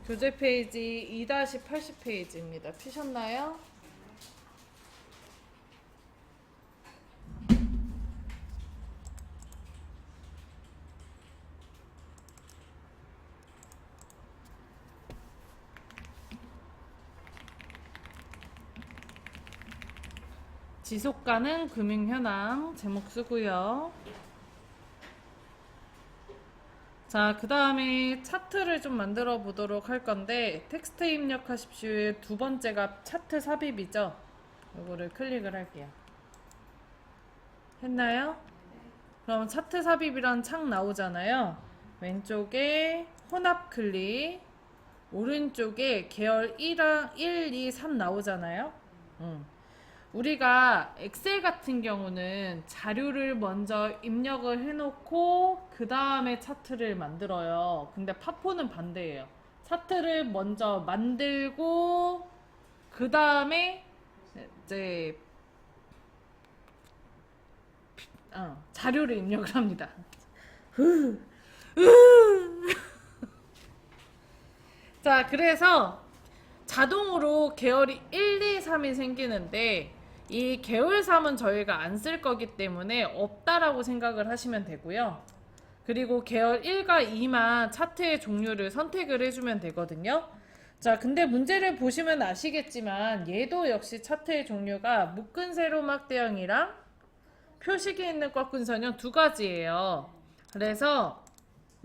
교재 페이지 2-80페이지입니다. 피셨나요? 지속가능 금융현황 제목 쓰고요. 자, 그 다음에 차트를 좀 만들어 보도록 할 건데, 텍스트 입력하십시오의 두 번째가 차트 삽입이죠. 이거를 클릭을 할게요. 했나요? 그럼 차트 삽입이란 창 나오잖아요. 왼쪽에 혼합 클릭, 오른쪽에 계열 1, 2, 3 나오잖아요. 우리가 엑셀 같은 경우는 자료를 먼저 입력을 해놓고 그 다음에 차트를 만들어요. 근데 파포는 반대예요. 차트를 먼저 만들고 그 다음에 이제 자료를 입력을 합니다. 자, 그래서 자동으로 계열이 1, 2, 3이 생기는데 이 계열 3은 저희가 안 쓸 거기 때문에 없다라고 생각을 하시면 되고요. 그리고 계열 1과 2만 차트의 종류를 선택을 해주면 되거든요. 자, 근데 문제를 보시면 아시겠지만 얘도 역시 차트의 종류가 묶은 세로막 대형이랑 표식이 있는 꺾은 선형 두 가지예요. 그래서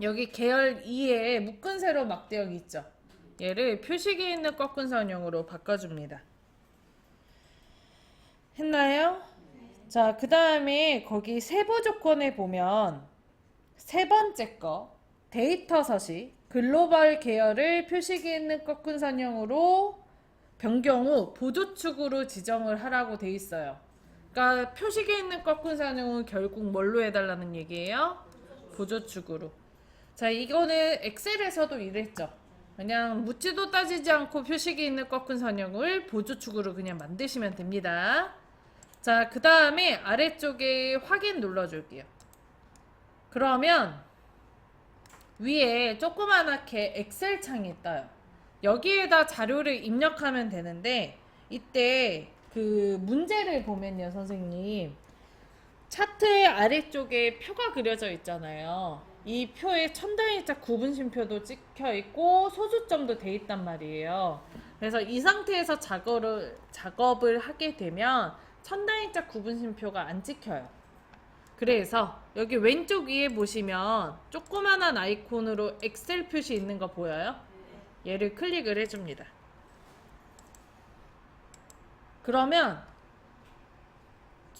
여기 계열 2에 묶은 세로 막대형이 있죠. 얘를 표식이 있는 꺾은 선형으로 바꿔줍니다. 했나요? 자, 그 다음에 거기 세부 조건에 보면 세 번째 거 데이터 서식 글로벌 계열을 표식이 있는 꺾은 선형으로 변경 후 보조축으로 지정을 하라고 돼 있어요. 그러니까 표식이 있는 꺾은 선형은 결국 뭘로 해달라는 얘기예요? 보조축으로. 자, 이거는 엑셀에서도 이랬죠. 그냥 묻지도 따지지 않고 표식이 있는 꺾은 선형을 보조축으로 그냥 만드시면 됩니다. 자, 그 다음에 아래쪽에 확인 눌러줄게요. 그러면 위에 조그만하게 엑셀 창이 떠요. 여기에다 자료를 입력하면 되는데 이때 그 문제를 보면요, 선생님. 차트의 아래쪽에 표가 그려져 있잖아요. 이 표에 천단위자 구분심표도 찍혀 있고 소수점도 돼 있단 말이에요. 그래서 이 상태에서 작업을 하게 되면 천단위자 구분심표가 안 찍혀요. 그래서 여기 왼쪽 위에 보시면 조그만한 아이콘으로 엑셀 표시 있는 거 보여요? 얘를 클릭을 해줍니다. 그러면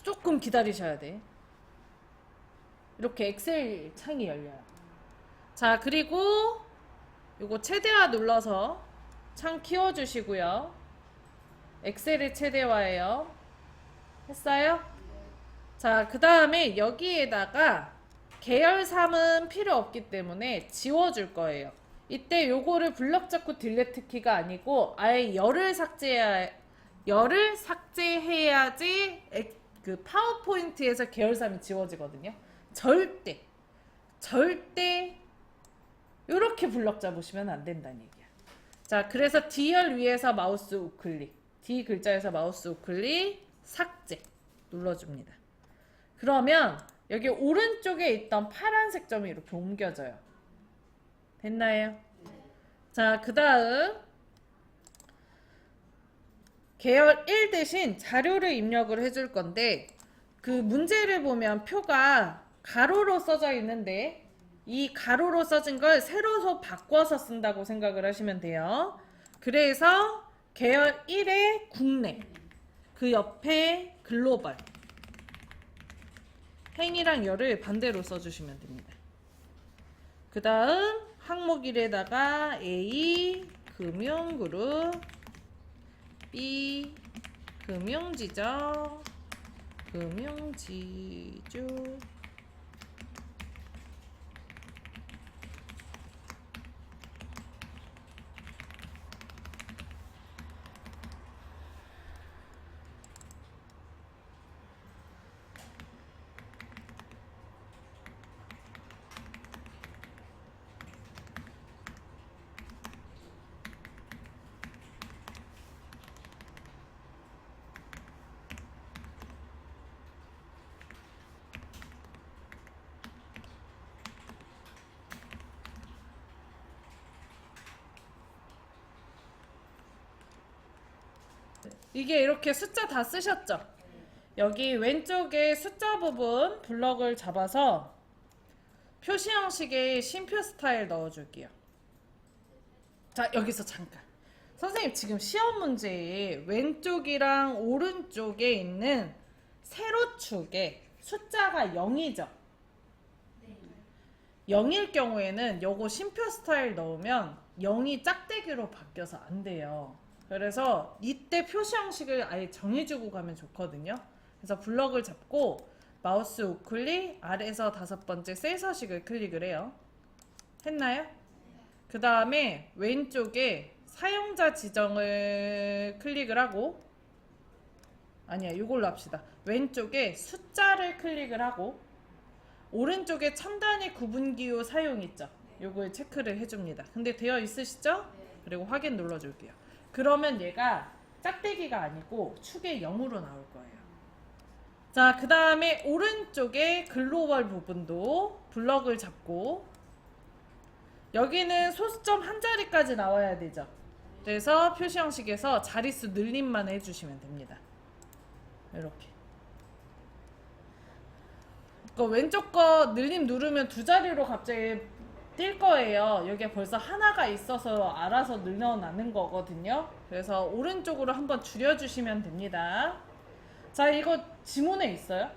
조금 기다리셔야 돼. 이렇게 엑셀 창이 열려요. 자, 그리고 이거 최대화 눌러서 창 키워주시고요. 엑셀의 최대화예요. 했어요? 자, 그 다음에 여기에다가 계열 3은 필요 없기 때문에 지워줄 거예요. 이때 요거를 블럭 잡고 딜리트 키가 아니고 아예 열을 삭제해야지 그 파워포인트에서 계열 3이 지워지거든요. 절대 이렇게 블럭 잡으시면 안 된다는 얘기야. 자, 그래서 D열 위에서 마우스 우클릭, D 글자에서 마우스 우클릭, 삭제 눌러줍니다. 그러면 여기 오른쪽에 있던 파란색 점이 이렇게 옮겨져요. 됐나요? 자, 그 다음 계열 1 대신 자료를 입력을 해줄 건데 그 문제를 보면 표가 가로로 써져 있는데 이 가로로 써진 걸 세로로 바꿔서 쓴다고 생각을 하시면 돼요. 그래서 계열 1의 국내, 그 옆에 글로벌, 행이랑 열을 반대로 써주시면 됩니다. 그 다음 항목 1에다가 A 금융그룹, B 금융지적, 금융지주, 이게 이렇게 숫자 다 쓰셨죠? 여기 왼쪽에 숫자 부분 블럭을 잡아서 표시 형식의 쉼표 스타일 넣어줄게요. 자, 여기서 잠깐. 선생님 지금 시험 문제에 왼쪽이랑 오른쪽에 있는 세로축에 숫자가 0이죠? 0일 경우에는 요거 쉼표 스타일 넣으면 0이 짝대기로 바뀌어서 안 돼요. 그래서 이때 표시 형식을 아예 정해주고 가면 좋거든요. 그래서 블럭을 잡고 마우스 우클릭 아래에서 5번째 셀 서식을 클릭을 해요. 했나요? 그 다음에 왼쪽에 사용자 지정을 클릭을 하고, 아니야, 이걸로 합시다. 왼쪽에 숫자를 클릭을 하고 오른쪽에 첨단위 구분기호 사용 있죠? 요걸 체크를 해줍니다. 근데 되어 있으시죠? 그리고 확인 눌러줄게요. 그러면 얘가 짝대기가 아니고 축의 0으로 나올 거예요. 자, 그 다음에 오른쪽에 글로벌 부분도 블럭을 잡고 여기는 소수점 한 자리까지 나와야 되죠. 그래서 표시 형식에서 자릿수 늘림만 해주시면 됩니다. 이렇게. 그 왼쪽 거 늘림 누르면 두 자리로 갑자기 뛸 거예요. 여기에 벌써 하나가 있어서 알아서 늘려놨는 거거든요. 그래서 오른쪽으로 한번 줄여주시면 됩니다. 자, 이거 지문에 있어요?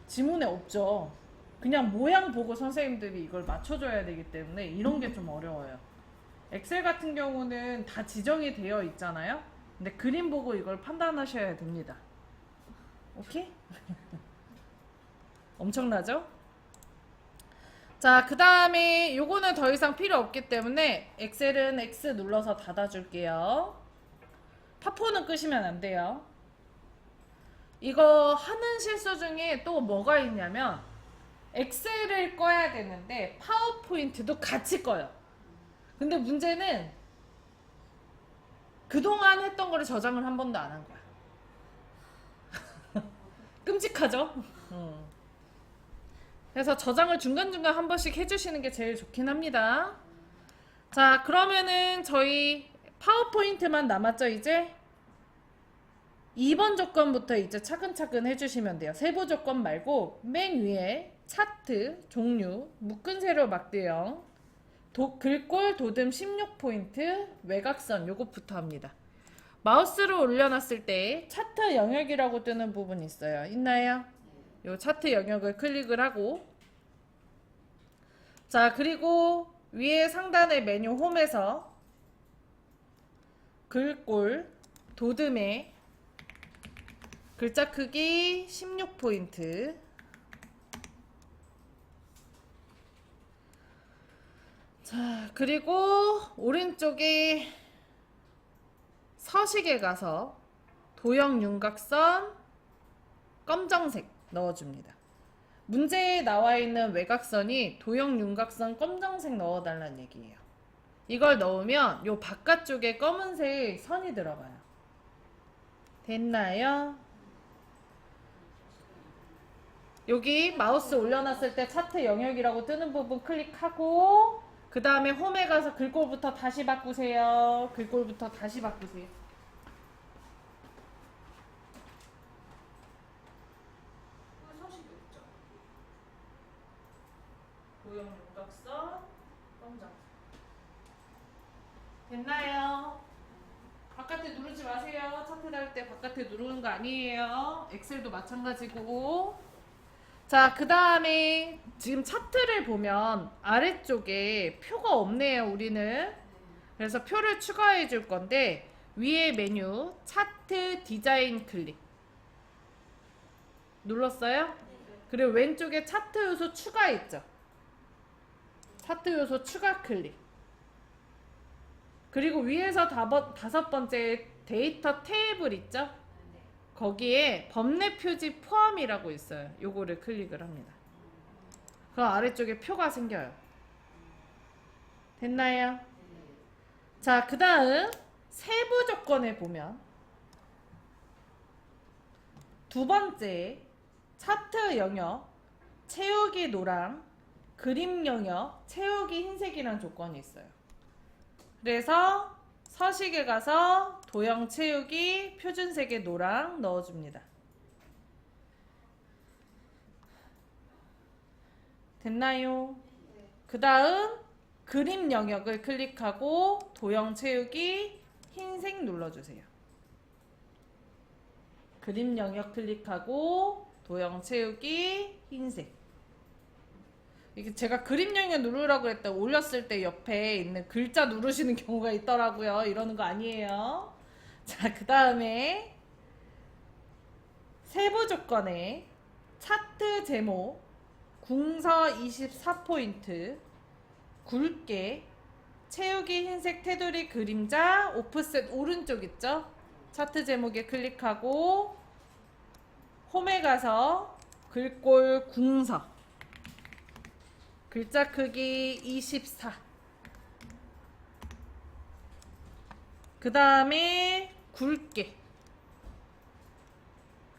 지문에 없죠. 그냥 모양 보고 선생님들이 이걸 맞춰줘야 되기 때문에 이런 게 좀 어려워요. 엑셀 같은 경우는 다 지정이 되어 있잖아요. 근데 그림 보고 이걸 판단하셔야 됩니다. 오케이? 엄청나죠? 자, 그 다음에 요거는 더 이상 필요 없기 때문에 엑셀은 X 눌러서 닫아줄게요. 파포는 끄시면 안 돼요. 이거 하는 실수 중에 또 뭐가 있냐면 엑셀을 꺼야 되는데 파워포인트도 같이 꺼요. 근데 문제는 그동안 했던 거를 저장을 한 번도 안 한 거야. 끔찍하죠? 그래서 저장을 중간중간 한 번씩 해주시는 게 제일 좋긴 합니다. 자, 그러면은 저희 파워포인트만 남았죠, 이제? 2번 조건부터 이제 차근차근 해주시면 돼요. 세부 조건 말고 맨 위에 차트, 종류, 묶은 세로 막대형, 글꼴, 도듬 16포인트, 외곽선 요것부터 합니다. 마우스를 올려놨을 때 차트 영역이라고 뜨는 부분이 있어요. 있나요? 요 차트 영역을 클릭을 하고, 자, 그리고 위에 상단의 메뉴 홈에서 글꼴, 도듬에 글자 크기 16포인트, 자, 그리고 오른쪽에 서식에 가서 도형 윤곽선 검정색 넣어줍니다. 문제에 나와 있는 외곽선이 도형 윤곽선 검정색 넣어달라는 얘기예요. 이걸 넣으면 요 바깥쪽에 검은색 선이 들어가요. 됐나요? 여기 마우스 올려놨을 때 차트 영역이라고 뜨는 부분 클릭하고 그 다음에 홈에 가서 글꼴부터 다시 바꾸세요. 글꼴부터 다시 바꾸세요. 서식이 없죠. 도형 윤곽선 검정. 됐나요? 바깥에 누르지 마세요. 차트 달 때 바깥에 누르는 거 아니에요. 엑셀도 마찬가지고. 자, 그 다음에 지금 차트를 보면 아래쪽에 표가 없네요, 우리는. 그래서 표를 추가해 줄 건데 위에 메뉴 차트 디자인 클릭 눌렀어요? 그리고 왼쪽에 차트 요소 추가 있죠? 차트 요소 추가 클릭. 그리고 위에서 5번째 데이터 테이블 있죠? 거기에 법례 표지 포함이라고 있어요. 요거를 클릭을 합니다. 그 아래쪽에 표가 생겨요. 됐나요? 자, 그 다음 세부 조건에 보면 두 번째 차트 영역 채우기 노랑, 그림 영역 채우기 흰색이라는 조건이 있어요. 그래서 서식에 가서 도형 채우기 표준색의 노랑 넣어줍니다. 됐나요? 그 다음 그림 영역을 클릭하고 도형 채우기 흰색 눌러주세요. 그림 영역 클릭하고 도형 채우기 흰색. 이게 제가 그림 영역 누르라고 했다 올렸을 때 옆에 있는 글자 누르시는 경우가 있더라고요. 이러는 거 아니에요. 자, 그 다음에 세부 조건에 차트 제목 궁서 24포인트 굵게 채우기 흰색 테두리 그림자 오프셋 오른쪽 있죠? 차트 제목에 클릭하고 홈에 가서 글꼴 궁서 글자 크기 24 그 다음에 굵게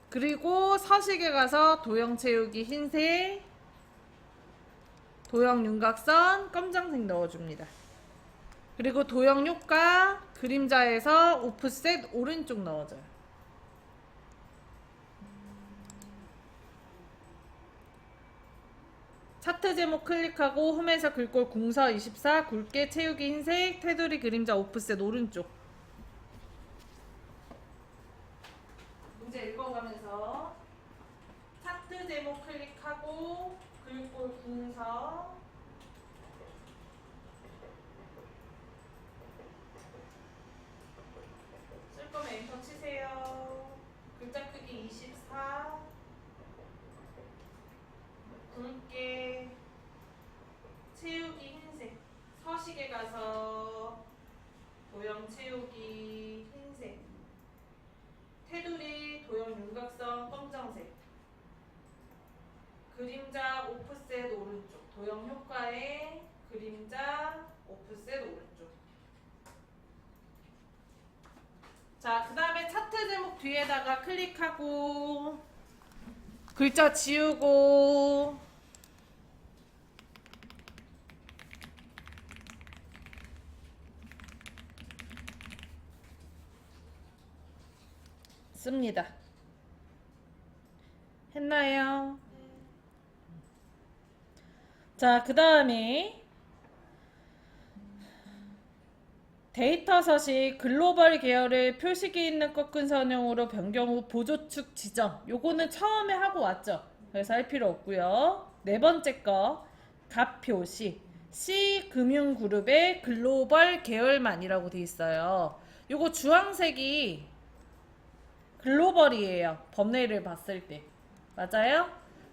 그리고 서식에 가서 도형 채우기 흰색 도형 윤곽선 검정색 넣어줍니다. 그리고 도형 효과 그림자에서 오프셋 오른쪽 넣어줘요. 차트 제목 클릭하고 홈에서 글꼴 궁서 24 굵게 채우기 흰색 테두리 그림자 오프셋 오른쪽. 문제 읽어가면서 차트 제목 클릭하고 글꼴 궁서 쓸 거면 엔터 치세요. 글자 크기 24 굵게 채우기 흰색 서식에 가서 도형 채우기 흰색 테두리 도형 윤곽선 검정색 그림자 오프셋 오른쪽 도형 효과에 그림자 오프셋 오른쪽. 자, 그 다음에 차트 제목 뒤에다가 클릭하고 글자 지우고 씁니다. 했나요? 자, 그 다음에 데이터 서식 글로벌 계열의 표식이 있는 꺾은 선형으로 변경 후 보조축 지정. 요거는 처음에 하고 왔죠. 그래서 할 필요 없고요. 네 번째 거 값 표시 C 금융그룹의 글로벌 계열만이라고 돼 있어요. 요거 주황색이 글로벌이에요. 범례를 봤을 때. 맞아요?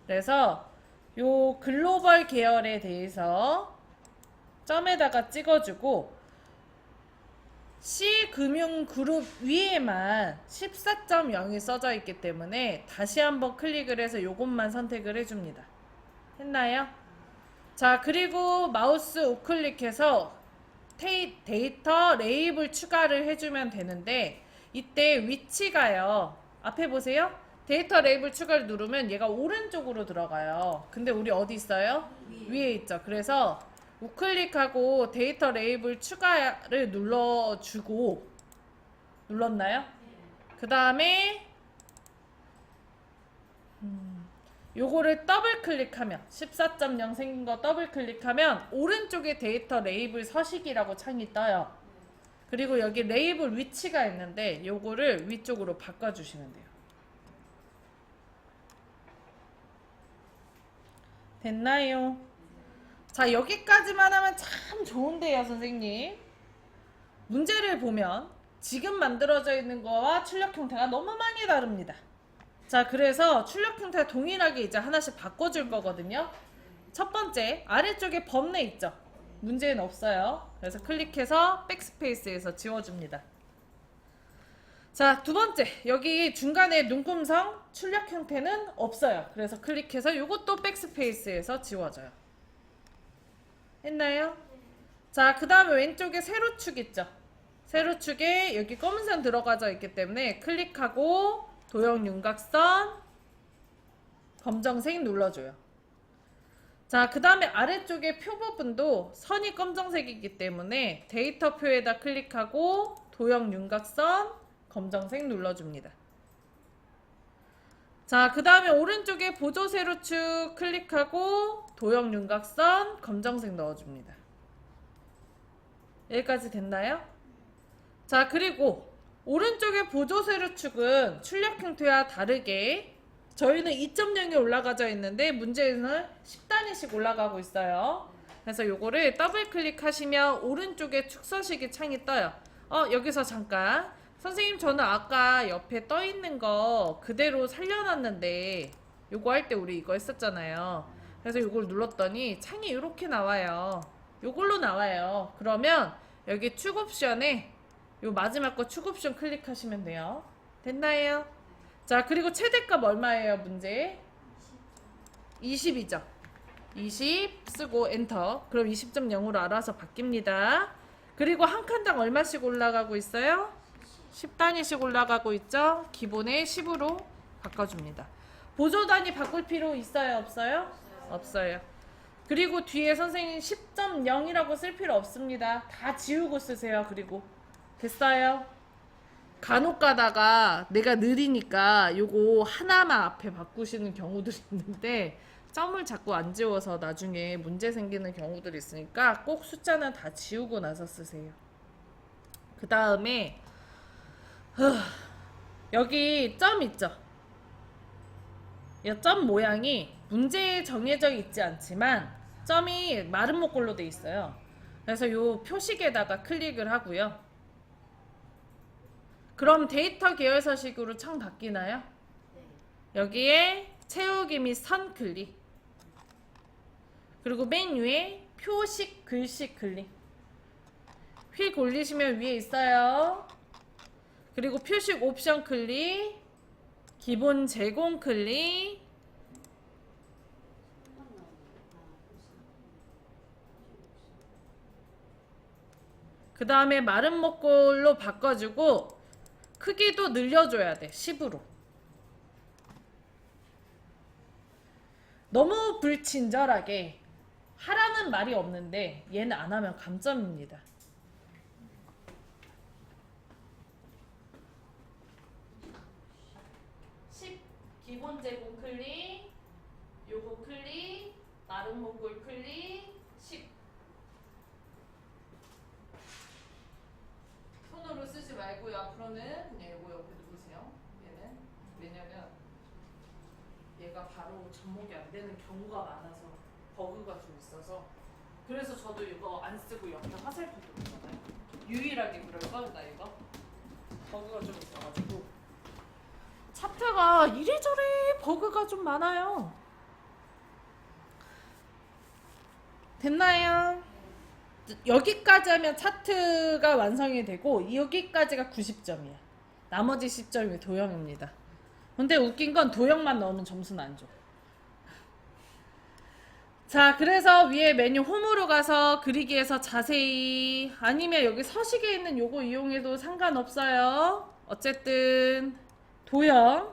그래서 요 글로벌 계열에 대해서 점에다가 찍어주고 C금융그룹 위에만 14.0이 써져 있기 때문에 다시 한번 클릭을 해서 요것만 선택을 해줍니다. 했나요? 자, 그리고 마우스 우클릭해서 데이터 레이블 추가를 해주면 되는데 이때 위치가요. 앞에 보세요. 데이터 레이블 추가를 누르면 얘가 오른쪽으로 들어가요. 근데 우리 어디 있어요? 위에 있죠. 그래서 우클릭하고 데이터 레이블 추가를 눌러주고 눌렀나요? 그 다음에 요거를 더블 클릭하면 14.0 생긴 거 더블 클릭하면 오른쪽에 데이터 레이블 서식이라고 창이 떠요. 그리고 여기 레이블 위치가 있는데 요거를 위쪽으로 바꿔주시면 돼요. 됐나요? 자, 여기까지만 하면 참 좋은데요, 선생님. 문제를 보면 지금 만들어져 있는 거와 출력 형태가 너무 많이 다릅니다. 자, 그래서 출력 형태 동일하게 이제 하나씩 바꿔줄 거거든요. 첫 번째, 아래쪽에 범례 있죠? 문제는 없어요. 그래서 클릭해서 백스페이스에서 지워줍니다. 자, 두 번째, 여기 중간에 눈금성 출력 형태는 없어요. 그래서 클릭해서 이것도 백스페이스에서 지워져요. 했나요? 자, 그 다음에 왼쪽에 세로축 있죠? 세로축에 여기 검은선 들어가져 있기 때문에 클릭하고 도형 윤곽선 검정색 눌러줘요. 자, 그 다음에 아래쪽에 표 부분도 선이 검정색이기 때문에 데이터 표에다 클릭하고 도형 윤곽선 검정색 눌러줍니다. 자, 그 다음에 오른쪽에 보조 세로축 클릭하고 도형 윤곽선 검정색 넣어줍니다. 여기까지 됐나요? 자, 그리고 오른쪽에 보조 세로축은 출력 형태와 다르게 저희는 2.0이 올라가져 있는데 문제는 10단위씩 올라가고 있어요. 그래서 요거를 더블 클릭하시면 오른쪽에 축서식이 창이 떠요. 여기서 잠깐. 선생님, 저는 아까 옆에 떠 있는 거 그대로 살려놨는데 요거 할 때 우리 이거 했었잖아요. 그래서 요걸 눌렀더니 창이 이렇게 나와요. 요걸로 나와요. 그러면 여기 축 옵션에 요 마지막 거 축 옵션 클릭하시면 돼요. 됐나요? 자, 그리고 최대값 얼마예요, 문제? 20이죠. 20 쓰고 엔터. 그럼 20.0으로 알아서 바뀝니다. 그리고 한 칸당 얼마씩 올라가고 있어요? 10단위씩 올라가고 있죠. 기본에 10으로 바꿔줍니다. 보조 단위 바꿀 필요 있어요, 없어요? 없어요. 그리고 뒤에 선생님 10.0이라고 쓸 필요 없습니다. 다 지우고 쓰세요. 그리고 됐어요? 간혹 가다가 내가 느리니까 요거 하나만 앞에 바꾸시는 경우들이 있는데 점을 자꾸 안 지워서 나중에 문제 생기는 경우들이 있으니까 꼭 숫자는 다 지우고 나서 쓰세요. 그 다음에 여기 점 있죠? 이 점 모양이 문제에 정해져 있지 않지만 점이 마른 목골로 돼 있어요. 그래서 요 표식에다가 클릭을 하고요. 그럼 데이터 계열서식으로 창 바뀌나요? 여기에 채우기 및 선 클릭. 그리고 맨 위에 표식 글씨 클릭. 휙 올리시면 위에 있어요. 그리고 표식 옵션 클릭. 기본 제공 클릭. 그 다음에 마른 목골로 바꿔주고 크기도 늘려줘야 돼. 10으로. 너무 불친절하게 하라는 말이 없는데 얘는 안 하면 감점입니다. 기본 제공 클릭, 요거 클릭, 마른 목골 클릭, 10. 손으로 쓰지 말고요. 앞으로는 그냥 요거 옆에 누르세요. 얘는 왜냐면 얘가 바로 접목이 안 되는 경우가 많아서 버그가 좀 있어서 그래서 저도 이거 안 쓰고 옆에 화살표 누르잖아요. 유일하게 그럴걸 나 이거 버그가 좀 있어가지고 차트가 이래저래 버그가 좀 많아요. 됐나요? 여기까지 하면 차트가 완성이 되고 여기까지가 90점이야. 나머지 10점이 도형입니다. 근데 웃긴 건 도형만 넣으면 점수는 안 줘. 자, 그래서 위에 메뉴 홈으로 가서 그리기에서 자세히 아니면 여기 서식에 있는 요거 이용해도 상관없어요. 어쨌든 도형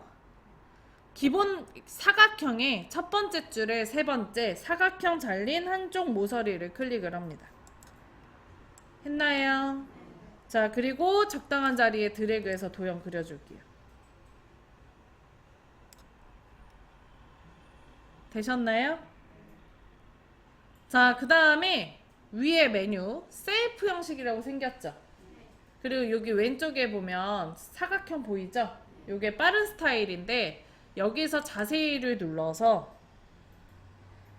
기본 사각형의 첫 번째 줄에 세 번째 사각형 잘린 한쪽 모서리를 클릭을 합니다. 했나요? 자, 그리고 적당한 자리에 드래그해서 도형 그려줄게요. 되셨나요? 자, 그 다음에 위에 메뉴 셀프 형식이라고 생겼죠? 그리고 여기 왼쪽에 보면 사각형 보이죠? 요게 빠른 스타일인데 여기서 자세히를 눌러서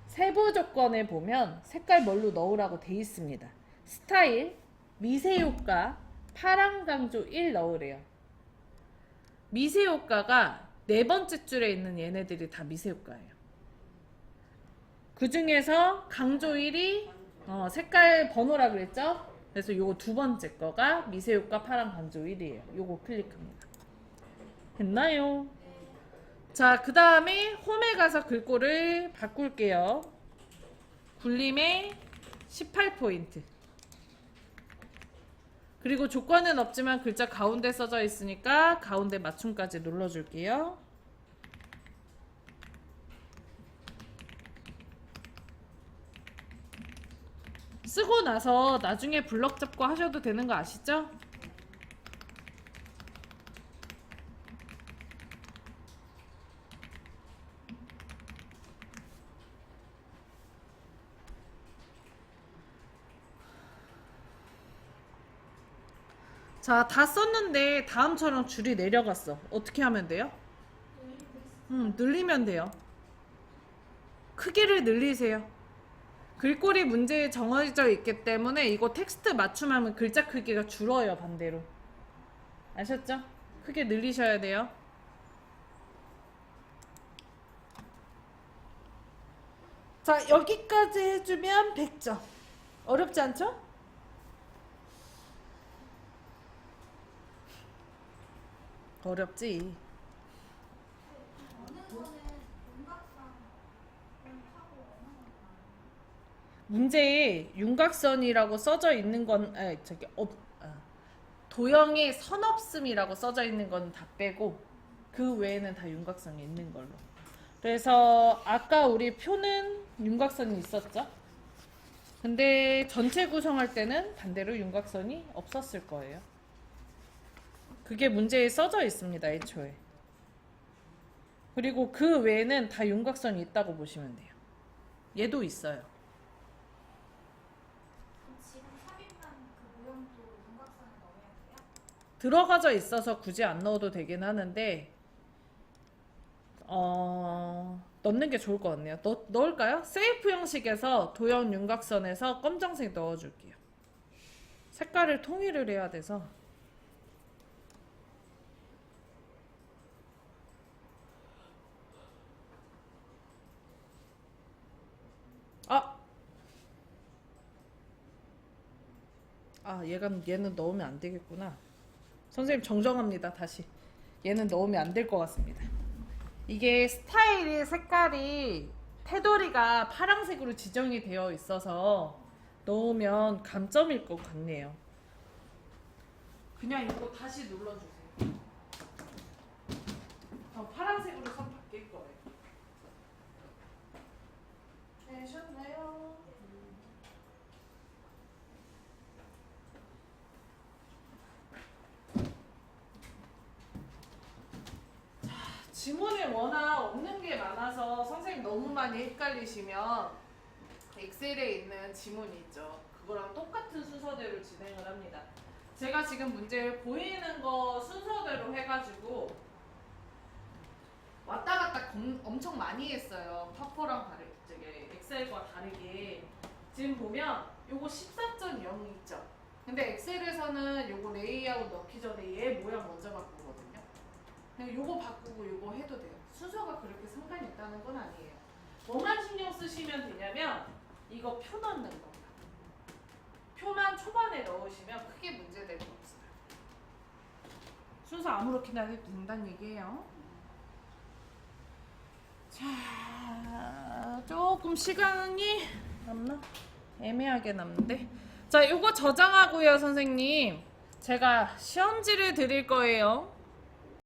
세부 조건에 보면 색깔 뭘로 넣으라고 돼 있습니다. 스타일, 미세 효과, 파란 강조 1 넣으래요. 미세 효과가 네 번째 줄에 있는 얘네들이 다 미세 효과예요. 그 중에서 강조 1이 색깔 번호라 그랬죠? 그래서 요거 두 번째 거가 미세 효과 파란 강조 1이에요. 요거 클릭합니다. 됐나요? 자, 그 다음에 홈에 가서 글꼴을 바꿀게요. 굴림에 18포인트. 그리고 조건은 없지만 글자 가운데 써져 있으니까 가운데 맞춤까지 눌러줄게요. 쓰고 나서 나중에 블럭 잡고 하셔도 되는 거 아시죠? 자, 다 썼는데 다음처럼 줄이 내려갔어. 어떻게 하면 돼요? 늘리면 돼요. 크기를 늘리세요. 글꼴이 문제에 정해져 있기 때문에 이거 텍스트 맞춤하면 글자 크기가 줄어요, 반대로. 아셨죠? 크게 늘리셔야 돼요. 자, 여기까지 해주면 100점. 어렵지 않죠? 어렵지. 문제에 윤곽선이라고 써져 있는 건 도형에 선 없음이라고 써져 있는 건 다 빼고 그 외에는 다 윤곽선이 있는 걸로. 그래서 아까 우리 표는 윤곽선이 있었죠? 근데 전체 구성할 때는 반대로 윤곽선이 없었을 거예요. 그게 문제에 써져 있습니다, 애초에. 그리고 그 외에는 다 윤곽선이 있다고 보시면 돼요. 얘도 있어요. 지금 삽입한 그 모형도 윤곽선에 넣어야 돼요? 들어가져 있어서 굳이 안 넣어도 되긴 하는데 넣는 게 좋을 것 같네요. 넣을까요? 세이프 형식에서 도형 윤곽선에서 검정색 넣어줄게요. 색깔을 통일을 해야 돼서. 얘는 넣으면 안 되겠구나. 선생님 정정합니다. 다시. 얘는 넣으면 안 될 것 같습니다. 이게 스타일이 색깔이 테두리가 파란색으로 지정이 되어 있어서 넣으면 감점일 것 같네요. 그냥 이거 다시 눌러주세요. 파란색으로 선 바뀔 거예요. 되셨나요? 지문이 워낙 없는 게 많아서 선생님 너무 많이 헷갈리시면 엑셀에 있는 지문이 있죠. 그거랑 똑같은 순서대로 진행을 합니다. 제가 지금 문제를 보이는 거 순서대로 해가지고 왔다 갔다 엄청 많이 했어요. 파포랑 저기 엑셀과 다르게. 지금 보면 요거 14.0 있죠. 근데 엑셀에서는 요거 레이아웃 넣기 전에 얘 모양 먼저 바꾸거든요. 그냥 요거 바꾸고 요거 해도 돼요. 순서가 그렇게 상관이 있다는 건 아니에요. 뭐만 신경 쓰시면 되냐면 이거 표 넣는 거. 표만 초반에 넣으시면 크게 문제될 거 없어요. 순서 아무렇게나 해도 된다는 얘기예요. 자, 조금 시간이 남나? 애매하게 남는데. 자, 요거 저장하고요, 선생님. 제가 시험지를 드릴 거예요.